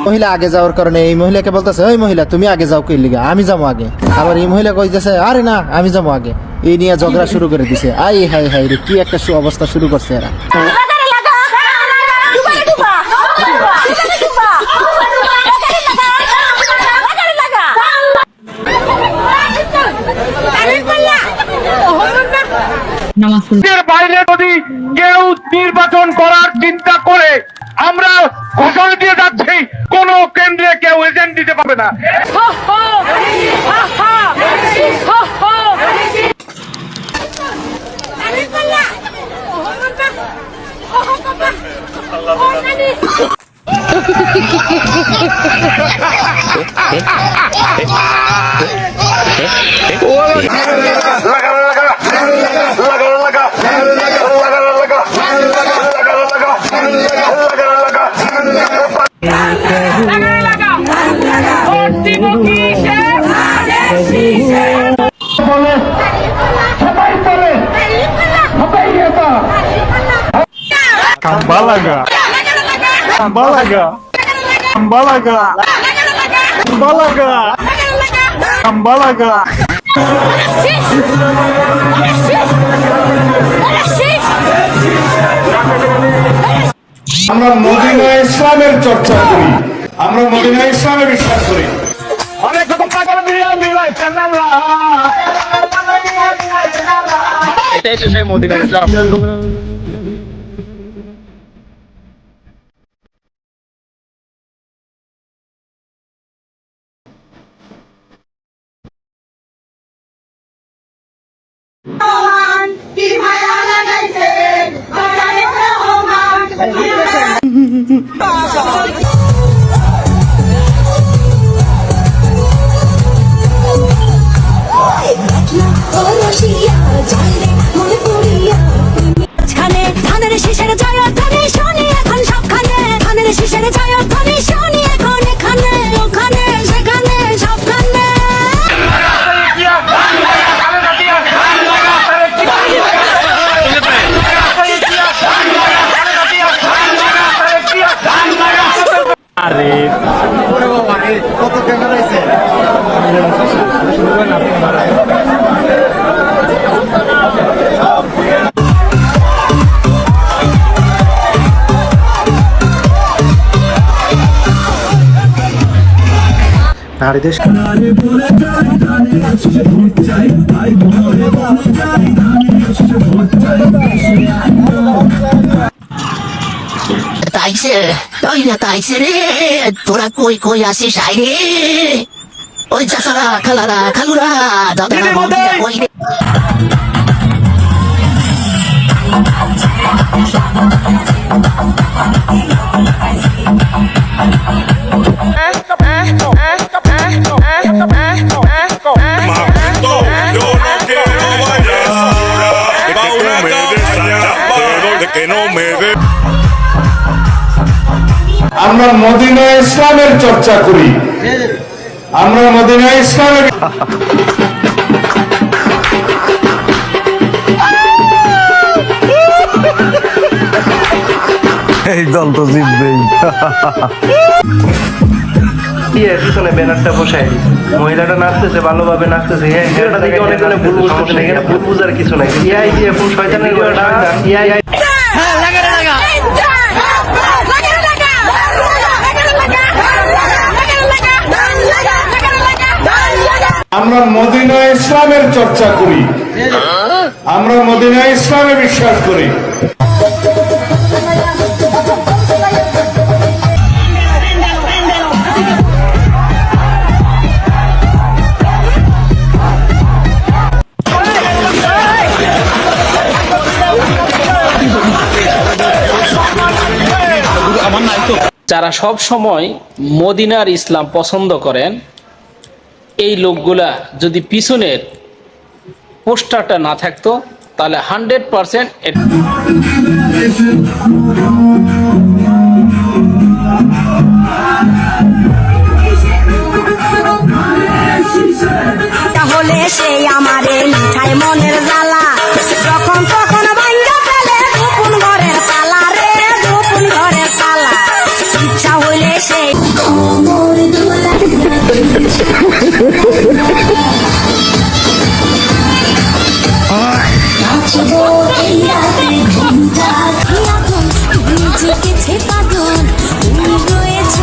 মহিলা আগে যাওয়ার কারণে এই মহিলাকে বলতেছে, ওই মহিলা তুমি আগে যাও, কই লিগা আমি যাবো আগে। আবার এই মহিলা কইতেছে, আরে না আমি যাবো আগে। এই নিয়ে ঝগড়া শুরু করে দিছে। আই হাই হাই রে, কি একটা অবস্থা শুরু করছে এরা। বাইরে যদি কেউ নির্বাচন করার চিন্তা করে, আমরা ঘোষণা দিয়ে যাচ্ছি, কোন কেন্দ্রে কেউ এজেন্ট দিতে পারবে না। Balaga, balaga, balaga, balaga, balaga. আমরা মদিনা ইসলামের চর্চা করি, আমরা মদিনা ইসলামে বিশ্বাস করি। অনেক রকম পাগল এটাই তো সেই মদিনা ইসলাম। কত ক্যামেরা আছে? নারী দেশ তাইছে তাই না তাইছে রে, তোরা কই কই আসিস রে? ওই চাচারা খালারা খালুরা দাদারা বৌদিরা কই রে? আমরা মদিনা ইসলামের চর্চা করি, আমরা মদিনা ইসলামের এই দল তো জিতবেই। পিছনে ব্যানারটা বসাই মহিলাটা নাচতেছে, ভালোভাবে নাচতেছে, এটা দেখে অনেকজনে ভুল বুঝতেছে, এখানে ভুল বুঝার কিছু নাই। ইয়াই দিয়ে ফুল শয়তানের ইয়াই আমরা মদিনা ইসলামের চর্চা করি, আমরা মদিনা ইসলামে বিশ্বাস করি। যারা সব সময় মদিনার ইসলাম পছন্দ করেন, এই লোকগুলা যদি পিছনের পোস্টারটা না থাকতো তাহলে 100% তাহলে সেই আমারে মিঠাই মনের জ্বালা যখন তখন ভাঙ্গা ফেলে গোপন ঘরের তালা রে গোপন ঘরের তালা ইচ্ছা হইলে সেই নিজেকে পাগল তুমি রয়েছে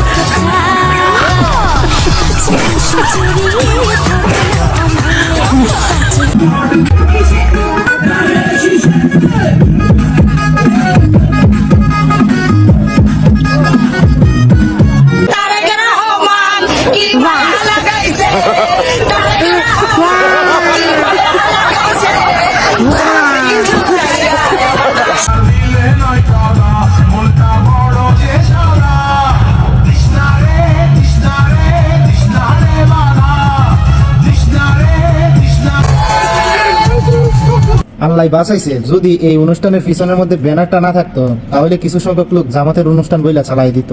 আল্লাহ বাঁচাইছে, যদি এই অনুষ্ঠানের পিছনের মধ্যে ব্যানারটা না থাকতো তাহলে কিছু সংখ্যক লোক জামাতের অনুষ্ঠান বইলা চালাই দিত।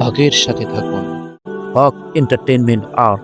হকের সাথে থাকুন। হক এন্টারটেইনমেন্ট আর্ট।